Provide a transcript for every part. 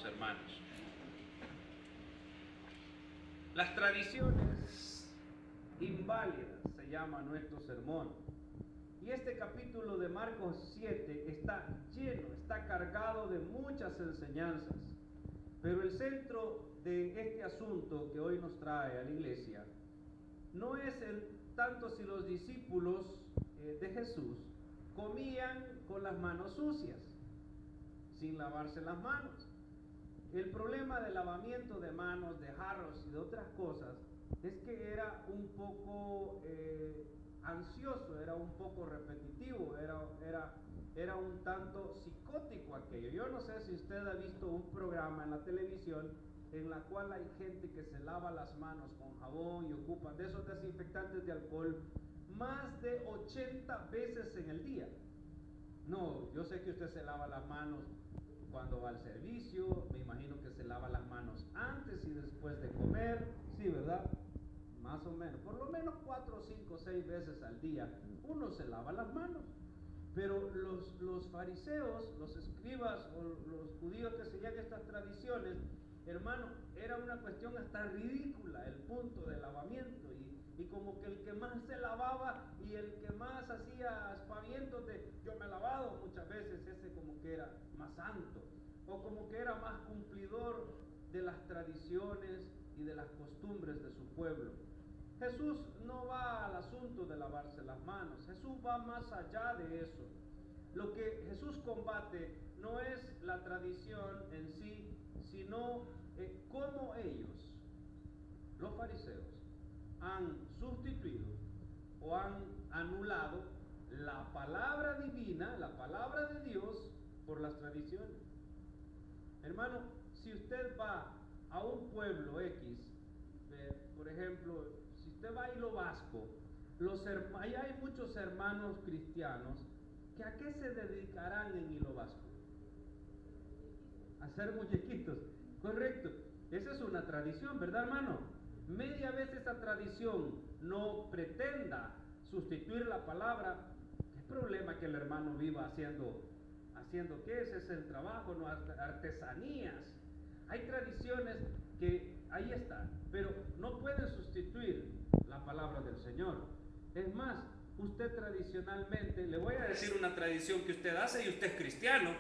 amados hermanos. Las tradiciones inválidas se llama nuestro sermón. Y este capítulo de Marcos 7 está lleno, está cargado de muchas enseñanzas. Pero el centro de este asunto que hoy nos trae a la iglesia no es tanto si los discípulos de Jesús comían con las manos sucias, sin lavarse las manos. El problema del lavamiento de manos, de jarros y de otras cosas es que era un poco ansioso, era un poco repetitivo, era un tanto psicótico aquello. Yo no sé si usted ha visto un programa en la televisión en la cual hay gente que se lava las manos con jabón y ocupan de esos desinfectantes de alcohol más de 80 veces en el día. No, yo sé que usted se lava las manos cuando va al servicio, me imagino que se lava las manos antes y después de comer, sí, ¿verdad? Más o menos, por lo menos 4, 5, 6 veces al día uno se lava las manos. Pero los fariseos, los escribas o los judíos que seguían estas tradiciones, hermano, era una cuestión hasta ridícula el punto del lavamiento, y como que el que más se lavaba y el que más hacía aspavientos de yo me he lavado muchas veces, ese como que era más santo, o como que era más cumplidor de las tradiciones y de las costumbres de su pueblo. Jesús no va al asunto de lavarse las manos, Jesús va más allá de eso. Lo que Jesús combate no es la tradición en sí, sino cómo ellos, los fariseos, han sustituido o han anulado la palabra divina, la palabra de Dios, por las tradiciones. Hermano, si usted va a un pueblo X, por ejemplo, si usted va a Hilo Vasco, ahí hay muchos hermanos cristianos que ¿a qué se dedicarán en Hilo Vasco? A hacer muñequitos, correcto. Esa es una tradición, ¿verdad, hermano? Media vez esa tradición no pretenda sustituir la palabra, ¿qué problema que el hermano viva haciendo qué es? Es el trabajo, no artesanías. Hay tradiciones que ahí están, pero no pueden sustituir la palabra del Señor. Es más, usted tradicionalmente, le voy a decir una tradición que usted hace y usted es cristiano,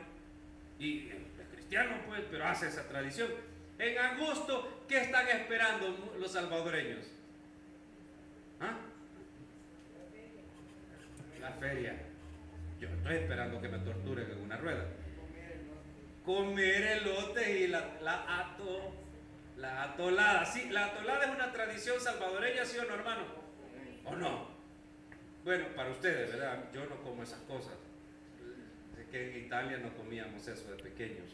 y es cristiano pues, pero hace esa tradición. En agosto, ¿qué están esperando los salvadoreños? ¿Ah? La feria. Yo estoy esperando que me torturen en una rueda. Comer elote y la atolada. Sí, la atolada es una tradición salvadoreña, ¿sí o no, hermano? ¿O no? Bueno, para ustedes, ¿verdad? Yo no como esas cosas. Sé que en Italia no comíamos eso de pequeños.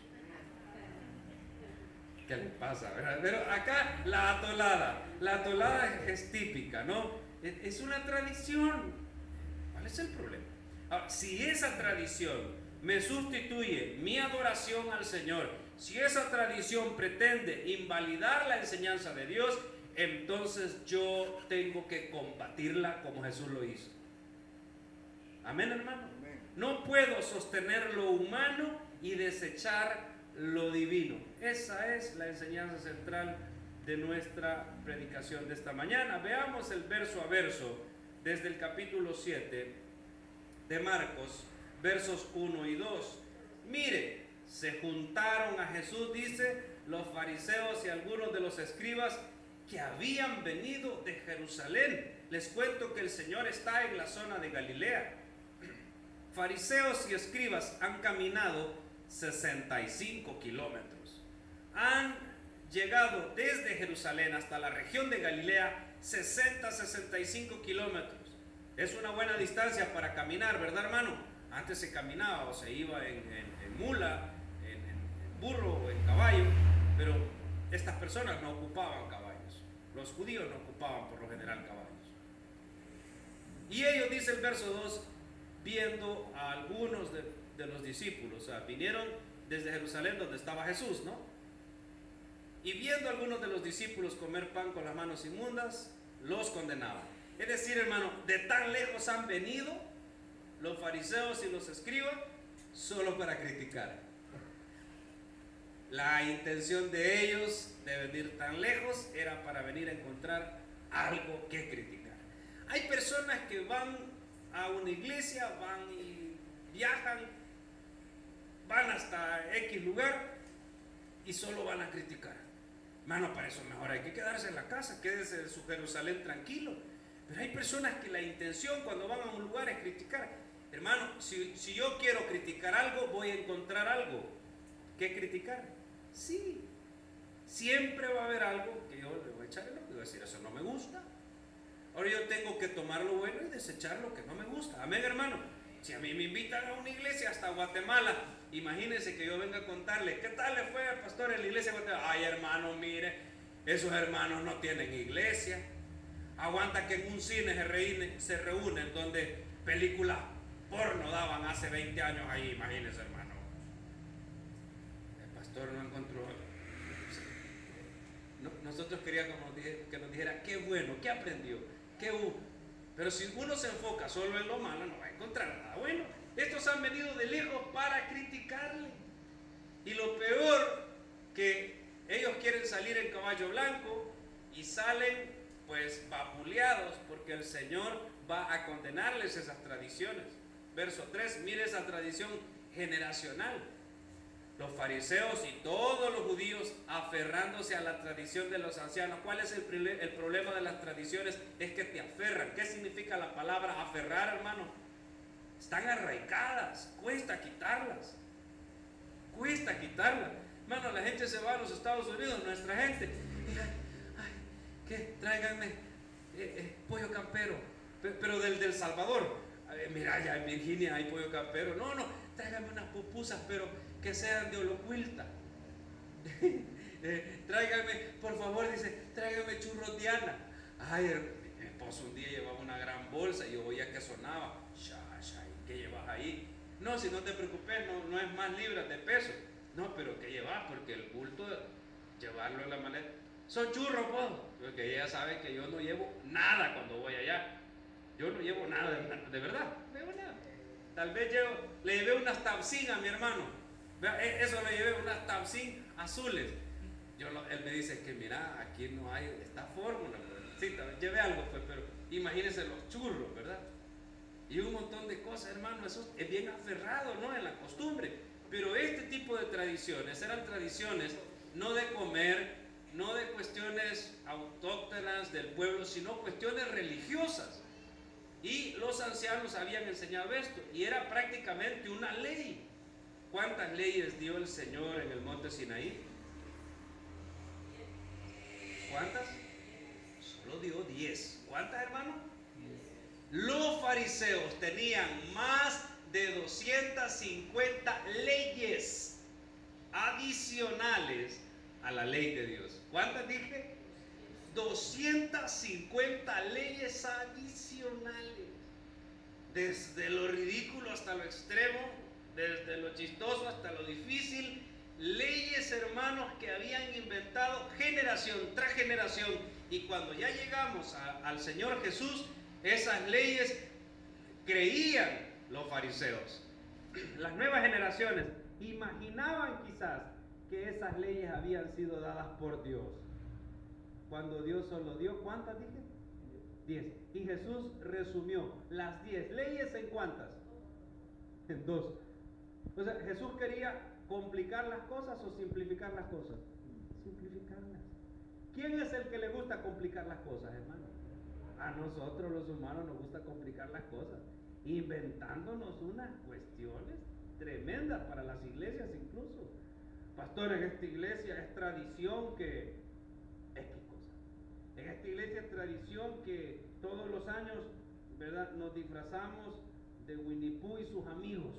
¿Qué le pasa, verdad? Pero acá la atolada es típica, ¿no? Es una tradición. ¿Cuál es el problema? Ahora, si esa tradición me sustituye mi adoración al Señor, si esa tradición pretende invalidar la enseñanza de Dios, entonces yo tengo que combatirla como Jesús lo hizo. Amén, hermano. No puedo sostener lo humano y desechar lo divino. Esa es la enseñanza central de nuestra predicación de esta mañana. Veamos el verso a verso desde el capítulo 7 de Marcos, versos 1 y 2. Mire, se juntaron a Jesús, dice, los fariseos y algunos de los escribas que habían venido de Jerusalén. Les cuento que el Señor está en la zona de Galilea. Fariseos y escribas han caminado 65 kilómetros. Han llegado desde Jerusalén hasta la región de Galilea 65 kilómetros. Es una buena distancia para caminar, ¿verdad, hermano? Antes se caminaba o se iba en mula, en burro o en caballo, pero estas personas no ocupaban caballos. Los judíos no ocupaban por lo general caballos. Y ellos, dice el verso 2, viendo a algunos de los discípulos, o sea, vinieron desde Jerusalén donde estaba Jesús, ¿no? Y viendo a algunos de los discípulos comer pan con las manos inmundas, los condenaban. Es decir, hermano, de tan lejos han venido los fariseos y los escribas solo para criticar. La intención de ellos de venir tan lejos era para venir a encontrar algo que criticar. Hay personas que van a una iglesia, van y viajan, van hasta X lugar y solo van a criticar. Hermano, para eso mejor hay que quedarse en la casa, quédese en su Jerusalén tranquilo. Pero hay personas que la intención cuando van a un lugar es criticar. Hermano, si yo quiero criticar algo, voy a encontrar algo que criticar. Sí, siempre va a haber algo que yo le voy a echar el ojo y voy a decir, eso no me gusta. Ahora yo tengo que tomar lo bueno y desechar lo que no me gusta. Amén, hermano. Si a mí me invitan a una iglesia hasta Guatemala, imagínense que yo venga a contarle, ¿qué tal le fue al pastor en la iglesia de Guatemala? Ay, hermano, mire, esos hermanos no tienen iglesia. Aguanta que en un cine se reúnen donde películas porno daban hace 20 años ahí, imagínense, hermano. El pastor no encontró. Nosotros queríamos que nos dijera qué bueno, qué aprendió, qué hubo. Pero si uno se enfoca solo en lo malo, no va a encontrar nada bueno. Estos han venido de lejos para criticarle. Y lo peor, que ellos quieren salir en caballo blanco y salen pues vapuleados, porque el Señor va a condenarles esas tradiciones. Verso 3, mire esa tradición generacional. Los fariseos y todos los judíos aferrándose a la tradición de los ancianos. ¿Cuál es el problema de las tradiciones? Es que te aferran. ¿Qué significa la palabra aferrar, hermano? Están arraigadas, cuesta quitarlas. Cuesta quitarlas. Hermano, la gente se va a los Estados Unidos, nuestra gente. ¿Qué? Tráiganme pollo campero, pero del Salvador. Mira, ya en Virginia hay pollo campero. No, tráiganme unas pupusas, pero que sean de Olocuilta. Tráiganme, por favor, dice, tráiganme churros Diana. Ay, mi esposo un día llevaba una gran bolsa y yo oía que sonaba. ¿Qué llevas ahí? No, si no te preocupes, no es más libras de peso. No, pero ¿qué llevas? Porque el culto, llevarlo en la maleta. Son churros, pues. Porque ella sabe que yo no llevo nada cuando voy allá. Yo no llevo nada, de verdad, no llevo nada. Tal vez le llevé unas tabsín a mi hermano. Eso le llevé unas tabsín azules. Él me dice que mira, aquí no hay esta fórmula. Sí, llevé algo, pues, pero imagínense los churros, ¿verdad? Y un montón de cosas, hermano, eso es bien aferrado, ¿no? En la costumbre. Pero este tipo de tradiciones eran tradiciones no de comer, no de cuestiones autóctonas del pueblo, sino cuestiones religiosas. Y los ancianos habían enseñado esto, y era prácticamente una ley. ¿Cuántas leyes dio el Señor en el monte Sinaí? ¿Cuántas? Solo dio 10. ¿Cuántas, hermano? Los fariseos tenían más de 250 leyes adicionales a la ley de Dios. ¿Cuántas dije? 250 leyes adicionales. Desde lo ridículo hasta lo extremo, desde lo chistoso hasta lo difícil. Leyes, hermanos, que habían inventado generación tras generación. Y cuando ya llegamos al Señor Jesús, esas leyes creían los fariseos. Las nuevas generaciones imaginaban quizás que esas leyes habían sido dadas por Dios, cuando Dios solo dio, ¿cuántas dije? 10. Y Jesús resumió las 10 leyes en ¿cuántas? En 2. O sea, Jesús quería complicar las cosas o simplificar las cosas. Simplificarlas. ¿Quién es el que le gusta complicar las cosas, hermano? A nosotros los humanos nos gusta complicar las cosas, inventándonos unas cuestiones tremendas para las iglesias incluso. Pastor, en esta iglesia es tradición que... ¿qué cosa? En esta iglesia es tradición que todos los años, ¿verdad?, nos disfrazamos de Winnie Pooh y sus amigos.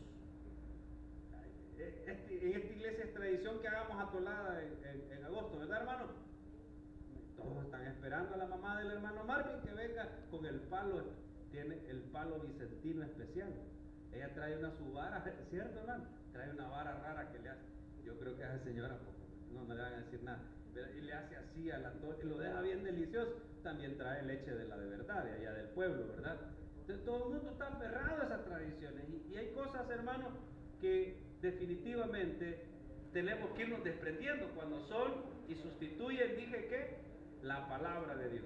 En esta iglesia es tradición que hagamos atolada en agosto, ¿verdad, hermano? Todos están esperando a la mamá del hermano Marvin que venga con el palo. Tiene el palo vicentino especial. Ella trae su vara, ¿cierto, hermano? Trae una vara rara que le hace. Yo creo que a esa señora no le van a decir nada. Y le hace así a la torta y lo deja bien delicioso. También trae leche de la de verdad, de allá del pueblo, ¿verdad? Entonces, todo el mundo está aferrado a esas tradiciones. Y hay cosas, hermano, que definitivamente tenemos que irnos desprendiendo cuando son y sustituyen, dije que, la palabra de Dios.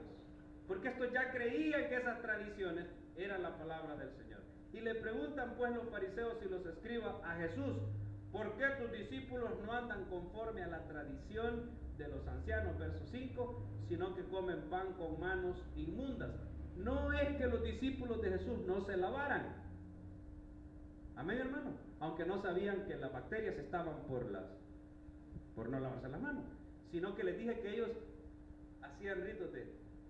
Porque estos ya creían que esas tradiciones eran la palabra del Señor. Y le preguntan pues los fariseos y los escribas a Jesús: ¿por qué tus discípulos no andan conforme a la tradición de los ancianos? Verso 5, sino que comen pan con manos inmundas. No es que los discípulos de Jesús no se lavaran. Amén, hermano. Aunque no sabían que las bacterias estaban por no lavarse las manos. Sino que les dije que ellos hacían ritos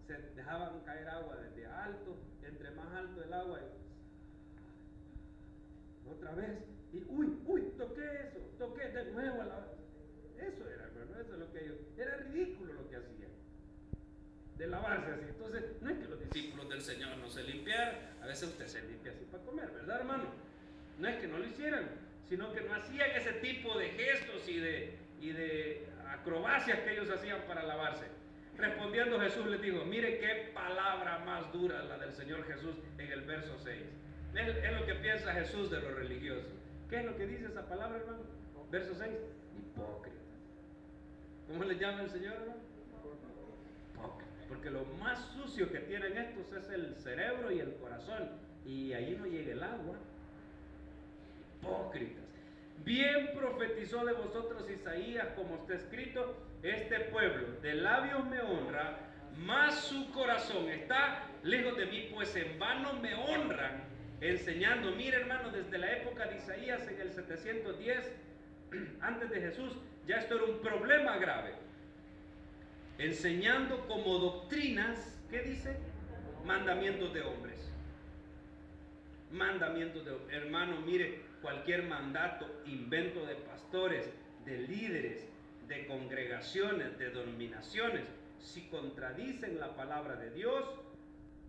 se dejaban caer agua desde alto, entre más alto el agua, y otra vez, y toqué eso, toqué de nuevo eso era, hermano, eso es lo que ellos, era ridículo lo que hacían, de lavarse así. Entonces, no es que los discípulos del Señor no se limpiaran, a veces usted se limpia así para comer, ¿verdad, hermano? No es que no lo hicieran, sino que no hacían ese tipo de gestos y de acrobacias que ellos hacían para lavarse. Respondiendo Jesús les dijo: mire qué palabra más dura la del Señor Jesús en el verso 6. Es lo que piensa Jesús de los religiosos. ¿Qué es lo que dice esa palabra, hermano? Verso 6, hipócrita. ¿Cómo le llama el Señor, hermano? Hipócrita. Porque lo más sucio que tienen estos es el cerebro y el corazón, y ahí no llega el agua. Hipócritas. Bien profetizó de vosotros Isaías, como está escrito: este pueblo de labios me honra, mas su corazón está lejos de mí, pues en vano me honran, enseñando. Mire, hermano, desde la época de Isaías, en el 710 antes de Jesús, ya esto era un problema grave. Enseñando como doctrinas, ¿qué dice? Mandamientos de hombres. Mandamientos de hombres. Hermano, mire, cualquier mandato, invento de pastores, de líderes, de congregaciones, de denominaciones, si contradicen la palabra de Dios,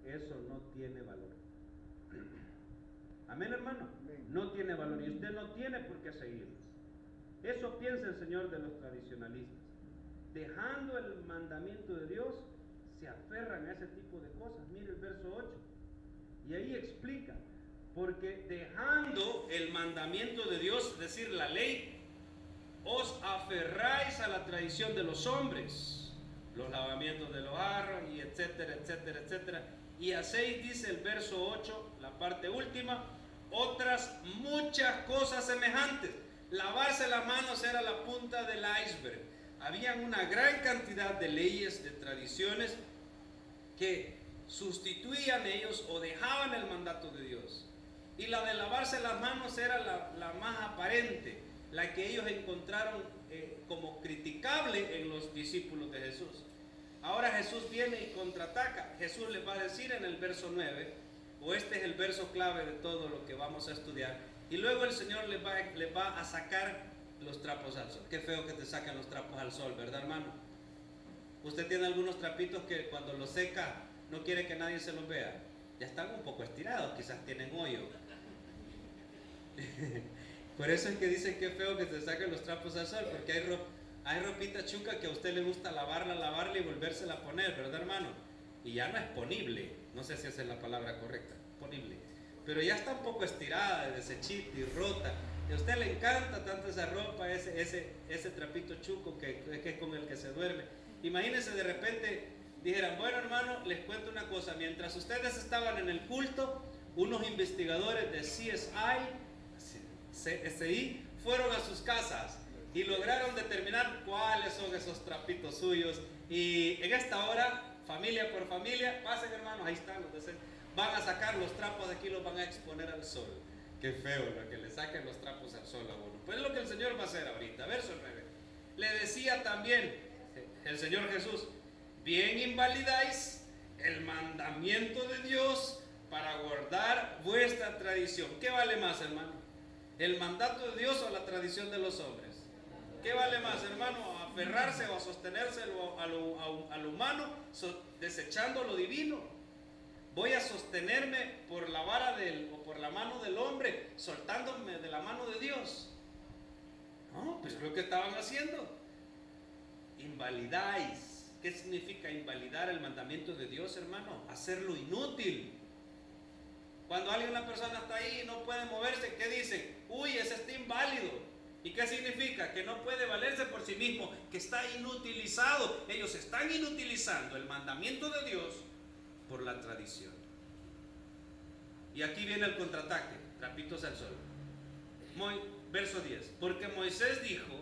eso no tiene valor. Amén, hermano. No tiene valor, y usted no tiene por qué seguirlos. Eso piensa el Señor de los tradicionalistas. Dejando el mandamiento de Dios, se aferran a ese tipo de cosas. Mire el verso 8, y ahí explica: porque dejando el mandamiento de Dios, es decir, la ley, os aferráis a la tradición de los hombres, los lavamientos de los jarros, y etcétera, etcétera, etcétera. Y hacéis, dice el verso 8, la parte última, otras muchas cosas semejantes. Lavarse las manos era la punta del iceberg. Habían una gran cantidad de leyes, de tradiciones, que sustituían ellos o dejaban el mandato de Dios. Y la de lavarse las manos era la más aparente, la que ellos encontraron como criticable en los discípulos de Jesús. Ahora Jesús viene y contraataca. Jesús les va a decir en el verso 9, o este es el verso clave de todo lo que vamos a estudiar, y luego el Señor les va a sacar los trapos al sol. Qué feo que te sacan los trapos al sol, ¿verdad, hermano? Usted tiene algunos trapitos que cuando los seca no quiere que nadie se los vea. Ya están un poco estirados, quizás tienen hoyo. Por eso es que dicen que es feo que se saquen los trapos al sol, porque hay ropita chuca que a usted le gusta lavarla y volvérsela a poner, ¿verdad, hermano? Y ya no es ponible, no sé si esa es la palabra correcta, ponible, pero ya está un poco estirada, desechita y rota. Y a usted le encanta tanto esa ropa, ese trapito chuco que es con el que se duerme. Imagínense, de repente dijeran: bueno, hermano, les cuento una cosa, mientras ustedes estaban en el culto, unos investigadores de CSI fueron a sus casas y lograron determinar cuáles son esos trapitos suyos, y en esta hora, familia por familia, pasen, hermanos, ahí están los van a sacar los trapos de aquí, los van a exponer al sol. Qué feo lo que le saquen los trapos al sol a uno. Pues es lo que el Señor va a hacer ahorita. Verso 9. Le decía también el Señor Jesús: bien invalidáis el mandamiento de Dios para guardar vuestra tradición. ¿Qué vale más, hermano? ¿El mandato de Dios o la tradición de los hombres? ¿Qué vale más, hermano? ¿Aferrarse o a sostenerse a lo humano, desechando lo divino? ¿Voy a sostenerme por la vara o por la mano del hombre, soltándome de la mano de Dios? No, pues es lo que estaban haciendo. Invalidáis. ¿Qué significa invalidar el mandamiento de Dios, hermano? Hacerlo inútil. Cuando una persona está ahí y no puede moverse, ¿qué dicen? Uy, ese está inválido. ¿Y qué significa? Que no puede valerse por sí mismo, que está inutilizado. Ellos están inutilizando el mandamiento de Dios por la tradición. Y aquí viene el contraataque, trapitos al sol. Verso 10. Porque Moisés dijo,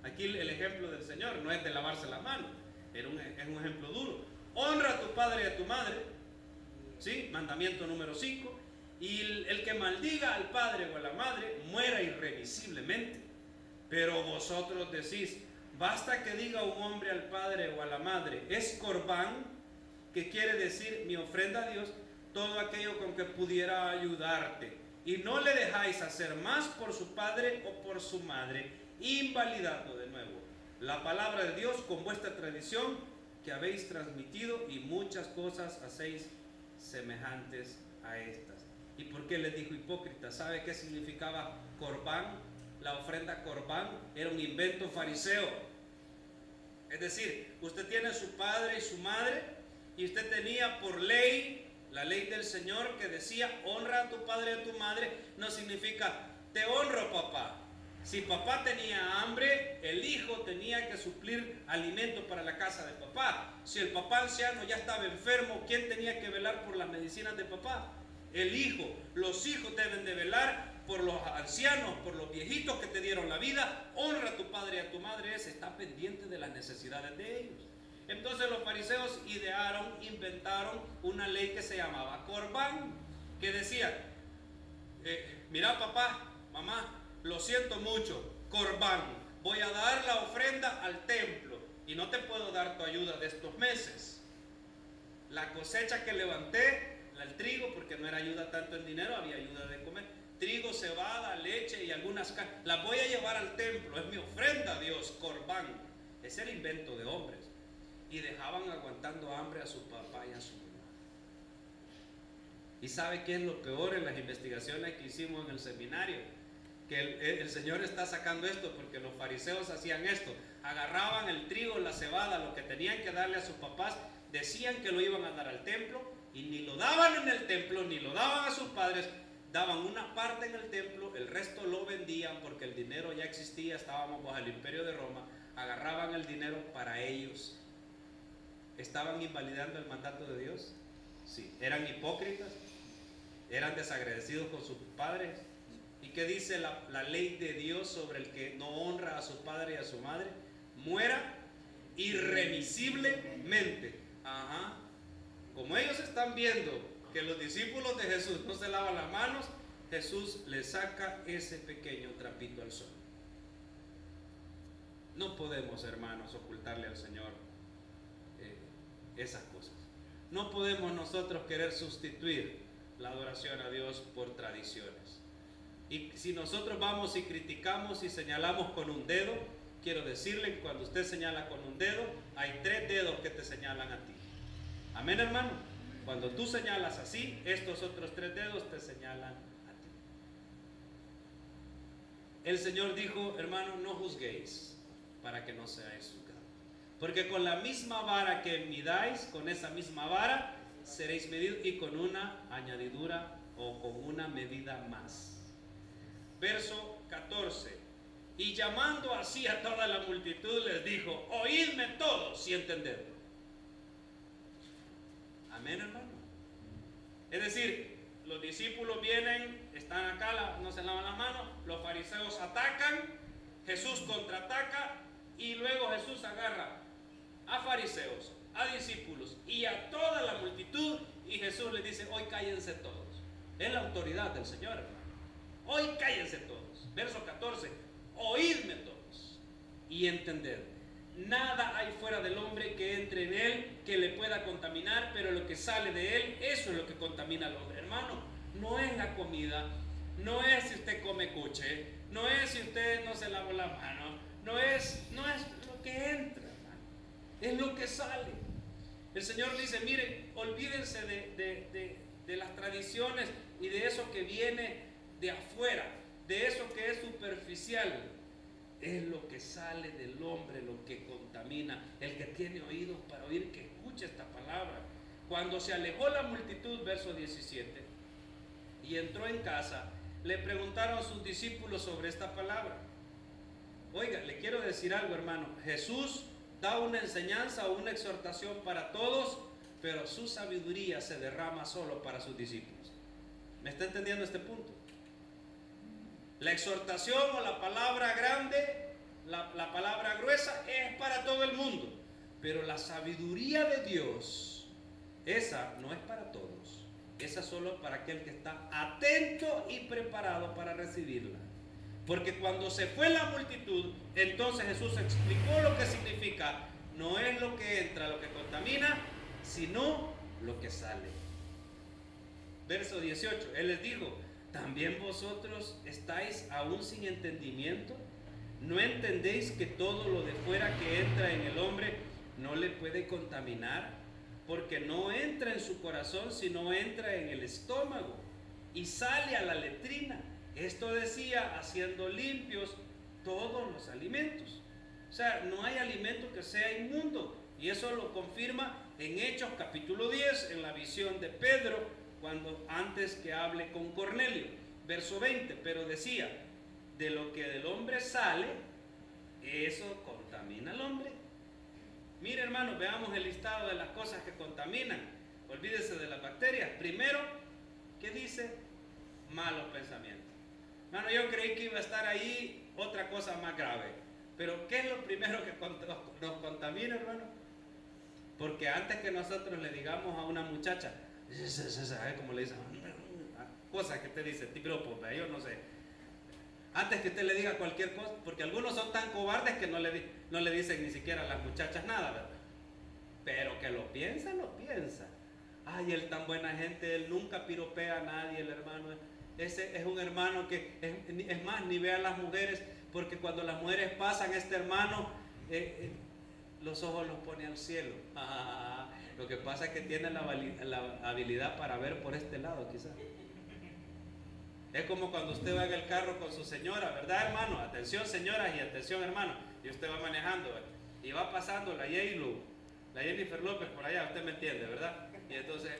aquí el ejemplo del Señor no es de lavarse la mano, es un ejemplo duro. Honra a tu padre y a tu madre, ¿sí? Mandamiento número 5. Y el que maldiga al padre o a la madre muera irremisiblemente. Pero vosotros decís, basta que diga un hombre al padre o a la madre, es corbán, que quiere decir mi ofrenda a Dios, todo aquello con que pudiera ayudarte. Y no le dejáis hacer más por su padre o por su madre, invalidando de nuevo la palabra de Dios con vuestra tradición que habéis transmitido, y muchas cosas hacéis semejantes a estas. ¿Y por qué les dijo hipócritas? ¿Sabe qué significaba corbán? La ofrenda corbán era un invento fariseo. Es decir, usted tiene su padre y su madre, y usted tenía por ley, la ley del Señor que decía, honra a tu padre y a tu madre. No significa, te honro papá. Si papá tenía hambre, el hijo tenía que suplir alimento para la casa de papá. Si el papá anciano ya estaba enfermo, ¿quién tenía que velar por las medicinas de papá? El hijo. Los hijos deben de velar por los ancianos, por los viejitos que te dieron la vida. Honra a tu padre y a tu madre, está pendiente de las necesidades de ellos. Entonces los fariseos inventaron una ley que se llamaba corbán, que decía, mira papá, mamá, lo siento mucho, corbán, voy a dar la ofrenda al templo y no te puedo dar tu ayuda de estos meses. La cosecha que levanté, el trigo, porque no era ayuda tanto en dinero, había ayuda de comer, trigo, cebada, leche y algunas carnes, las voy a llevar al templo, es mi ofrenda a Dios, corbán. Ese era invento de hombres. Y dejaban aguantando hambre a su papá y a su mamá. ¿Y sabe qué es lo peor en las investigaciones que hicimos en el seminario? Que el Señor está sacando esto porque los fariseos hacían esto. Agarraban el trigo, la cebada, lo que tenían que darle a sus papás, decían que lo iban a dar al templo y ni lo daban en el templo, ni lo daban a sus padres. Daban una parte en el templo, el resto lo vendían porque el dinero ya existía, estábamos bajo el imperio de Roma. Agarraban el dinero para ellos. ¿Estaban invalidando el mandato de Dios? Sí. ¿Eran hipócritas? ¿Eran desagradecidos con sus padres? ¿Y qué dice la ley de Dios sobre el que no honra a su padre y a su madre? Muera irremisiblemente. Ajá. Como ellos están viendo que los discípulos de Jesús no se lavan las manos, Jesús les saca ese pequeño trapito al sol. No podemos, hermanos, ocultarle al Señor esas cosas. No podemos nosotros querer sustituir la adoración a Dios por tradiciones. Y si nosotros vamos y criticamos y señalamos con un dedo, quiero decirle que cuando usted señala con un dedo, hay 3 dedos que te señalan a ti. Amén, hermano. Cuando tú señalas así, estos otros 3 dedos te señalan a ti. El Señor dijo, hermano, no juzguéis para que no seáis juzgados. Porque con la misma vara que midáis, con esa misma vara seréis medidos, y con una añadidura o con una medida más. Verso 14. Y llamando así a toda la multitud les dijo, oídme todos y entendedlo. Amén, hermano. Es decir, los discípulos vienen, están acá, no se lavan las manos, los fariseos atacan, Jesús contraataca y luego Jesús agarra a fariseos, a discípulos y a toda la multitud, y Jesús les dice, hoy cállense todos. Es la autoridad del Señor, hermano. Hoy cállense todos. Verso 14, oídme todos y entended. Nada hay fuera del hombre que entre en él que le pueda contaminar, pero lo que sale de él, eso es lo que contamina al hombre. Hermano, no es la comida, no es si usted come cuche, no es si usted no se lava la mano, no es lo que entra, hermano, es lo que sale. El Señor dice, miren, olvídense de las tradiciones y de eso que viene de afuera, de eso que es superficial. Es lo que sale del hombre, lo que contamina. El que tiene oídos para oír, que escuche esta palabra. Cuando se alejó la multitud, verso 17, y entró en casa, le preguntaron sus discípulos sobre esta palabra. Oiga, le quiero decir algo, hermano. Jesús da una enseñanza o una exhortación para todos, pero su sabiduría se derrama solo para sus discípulos. ¿Me está entendiendo este punto? La exhortación o la palabra grande, la palabra gruesa es para todo el mundo, pero la sabiduría de Dios, esa no es para todos. Esa es solo para aquel que está atento y preparado para recibirla. Porque cuando se fue la multitud, entonces Jesús explicó lo que significa. No es lo que entra lo que contamina, sino lo que sale. Verso 18, Él les dijo: ¿también vosotros estáis aún sin entendimiento? ¿No entendéis que todo lo de fuera que entra en el hombre no le puede contaminar? Porque no entra en su corazón, sino entra en el estómago y sale a la letrina. Esto decía, haciendo limpios todos los alimentos. O sea, no hay alimento que sea inmundo. Y eso lo confirma en Hechos capítulo 10, en la visión de Pedro, cuando antes que hable con Cornelio. Verso 20, pero decía, de lo que del hombre sale, eso contamina al hombre. Mire, hermano, veamos el listado de las cosas que contaminan. Olvídese de las bacterias. Primero, ¿qué dice? Malos pensamientos. Hermano, yo creí que iba a estar ahí otra cosa más grave. Pero ¿qué es lo primero que nos contamina, hermano? Porque antes que nosotros le digamos a una muchacha, ¿sabe cómo le dicen? Cosas que te dice, pues, yo no sé. Antes que usted le diga cualquier cosa, porque algunos son tan cobardes que no le dicen ni siquiera a las muchachas nada, ¿verdad? Pero que lo piensa, lo piensa. Ay, él tan buena gente, él nunca piropea a nadie, el hermano. Ese es un hermano que, es más, ni ve a las mujeres, porque cuando las mujeres pasan, este hermano, los ojos los pone al cielo. Lo que pasa es que tiene la habilidad para ver por este lado, quizás. Es como cuando usted va en el carro con su señora, ¿verdad, hermano? Atención, señoras, y atención, hermano. Y usted va manejando, ¿verdad? Y va pasando la la Jennifer López por allá, usted me entiende, ¿verdad? Y entonces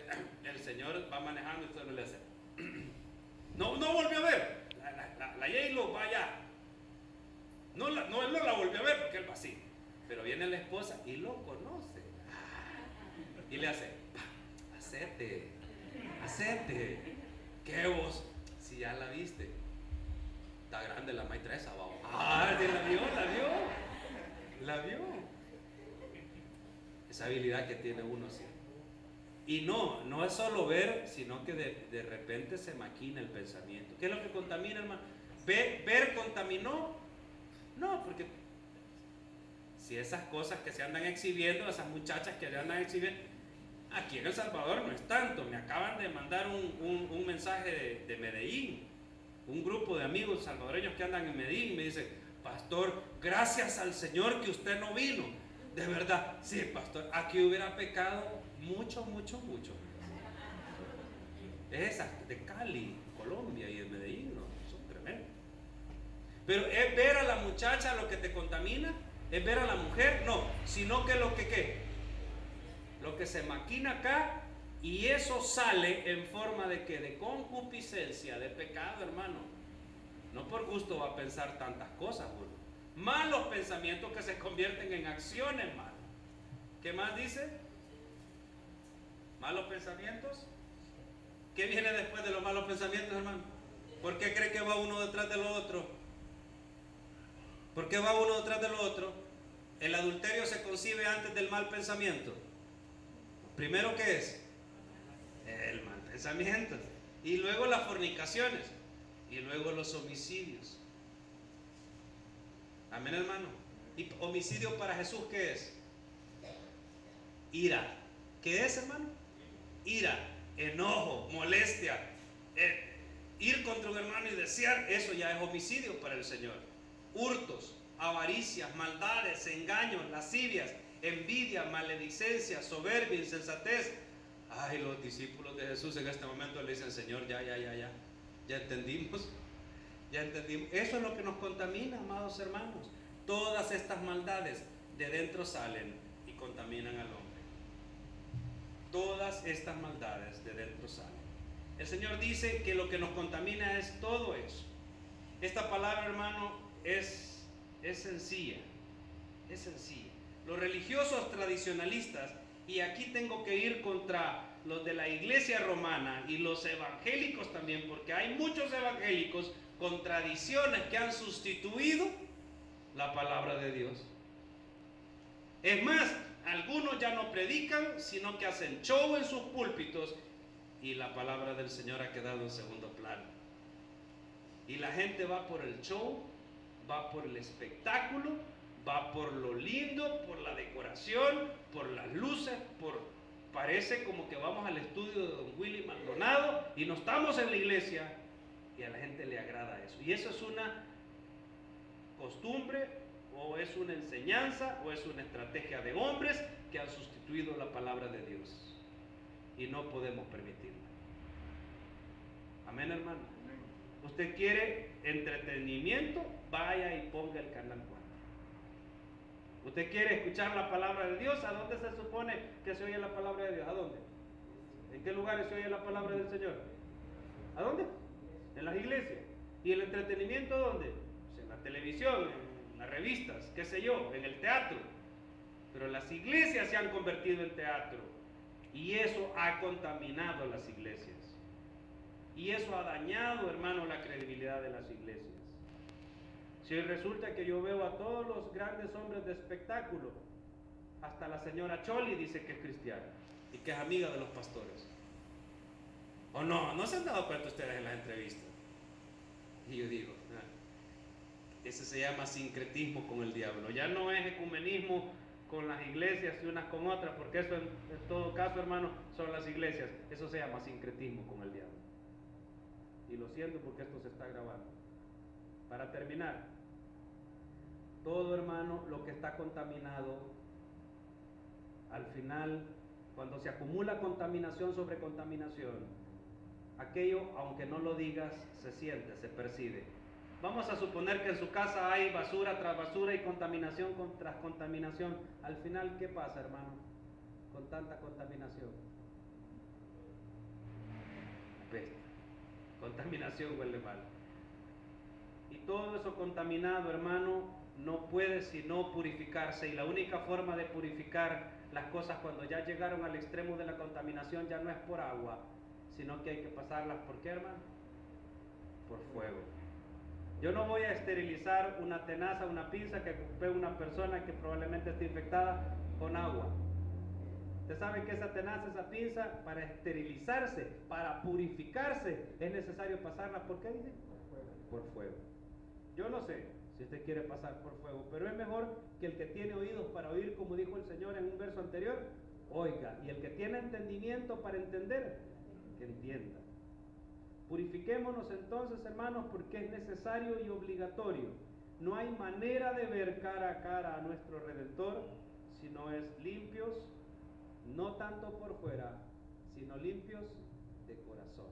el señor va manejando y usted no le hace. No volvió a ver. La J-Lo va allá. No, él no la volvió a ver porque él va así. Pero viene la esposa y lo conoce. Y le hace, hacete. ¿Qué vos? Si ya la viste. Está grande la maestra esa, vamos. La vio. Esa habilidad que tiene uno así. Y no es solo ver, sino que de repente se maquina el pensamiento. ¿Qué es lo que contamina, hermano? ¿Ver contaminó? No, porque si esas cosas que se andan exhibiendo, esas muchachas que se andan exhibiendo, aquí en El Salvador no es tanto. Me acaban de mandar un mensaje de Medellín, un grupo de amigos salvadoreños que andan en Medellín, y me dicen: pastor, gracias al Señor que usted no vino. De verdad, sí, pastor, aquí hubiera pecado mucho. Esas de Cali, Colombia y de Medellín, no, son tremendos. Pero es ver a la muchacha lo que te contamina, es ver a la mujer, no, sino que lo que se maquina acá, y eso sale en forma de que de concupiscencia, de pecado, hermano. No por gusto va a pensar tantas cosas, uno. Malos pensamientos que se convierten en acciones malas. ¿Qué más dice? Malos pensamientos. ¿Qué viene después de los malos pensamientos, hermano? ¿Por qué cree que va uno detrás de lo otro? ¿Por qué va uno detrás de lo otro? El adulterio se concibe antes del mal pensamiento. Primero, ¿qué es? El mal pensamiento. Y luego las fornicaciones. Y luego los homicidios. Amén, hermano. ¿Y homicidio para Jesús qué es? Ira. ¿Qué es, hermano? Ira, enojo, molestia. Ir contra un hermano y desear, eso ya es homicidio para el Señor. Hurtos, avaricias, maldades, engaños, lascivias, envidia, maledicencia, soberbia, insensatez. Ay, los discípulos de Jesús en este momento le dicen: Señor, ya entendimos. Eso es lo que nos contamina, amados hermanos. Todas estas maldades de dentro salen y contaminan al hombre. Todas estas maldades de dentro salen. El Señor dice que lo que nos contamina es todo eso. Esta palabra, hermano, es es sencilla, es sencilla. Los religiosos tradicionalistas, y aquí tengo que ir contra los de la iglesia romana y los evangélicos también, porque hay muchos evangélicos con tradiciones que han sustituido la palabra de Dios. Es más, algunos ya no predican, sino que hacen show en sus púlpitos y la palabra del Señor ha quedado en segundo plano. Y la gente va por el show, va por el espectáculo, va por lo lindo, por la decoración, por las luces, parece como que vamos al estudio de don Willy Maldonado y no estamos en la iglesia, y a la gente le agrada eso. Y eso es una costumbre, o es una enseñanza, o es una estrategia de hombres que han sustituido la palabra de Dios, y no podemos permitirlo. Amén, hermano. Usted quiere entretenimiento, vaya y ponga el canal 4. Usted quiere escuchar la palabra de Dios, ¿a dónde se supone que se oye la palabra de Dios? ¿A dónde? ¿En qué lugares se oye la palabra del Señor? ¿A dónde? En las iglesias. ¿Y el entretenimiento dónde? Pues en la televisión, en las revistas, qué sé yo, en el teatro. Pero las iglesias se han convertido en teatro, y eso ha contaminado las iglesias. Y eso ha dañado, hermano, la credibilidad de las iglesias. Si resulta que yo veo a todos los grandes hombres de espectáculo, hasta la señora Choli dice que es cristiana y que es amiga de los pastores. ¿O no? ¿No se han dado cuenta ustedes en las entrevistas? Y yo digo, ese se llama sincretismo con el diablo. Ya no es ecumenismo con las iglesias y unas con otras, porque eso en todo caso, hermano, son las iglesias. Eso se llama sincretismo con el diablo. Y lo siento porque esto se está grabando. Para terminar, todo, hermano, lo que está contaminado, al final, cuando se acumula contaminación sobre contaminación, aquello, aunque no lo digas, se siente, se percibe. Vamos a suponer que en su casa hay basura tras basura y contaminación tras contaminación. Al final, ¿qué pasa, hermano, con tanta contaminación? Apesta. Contaminación huele mal. Y todo eso contaminado, hermano, no puede sino purificarse. Y la única forma de purificar las cosas cuando ya llegaron al extremo de la contaminación ya no es por agua, sino que hay que pasarlas, ¿por qué, hermano? Por fuego. Yo no voy a esterilizar una tenaza, una pinza que ocupé una persona que probablemente esté infectada con agua. Usted sabe que esa tenaza, esa pinza, para esterilizarse, para purificarse, es necesario pasarla, ¿por qué dice? Por fuego. Yo no sé si usted quiere pasar por fuego, pero es mejor que el que tiene oídos para oír, como dijo el Señor en un verso anterior, oiga, y el que tiene entendimiento para entender, que entienda. Purifiquémonos entonces, hermanos, porque es necesario y obligatorio. No hay manera de ver cara a cara a nuestro Redentor si no es limpios, no tanto por fuera, sino limpios de corazón.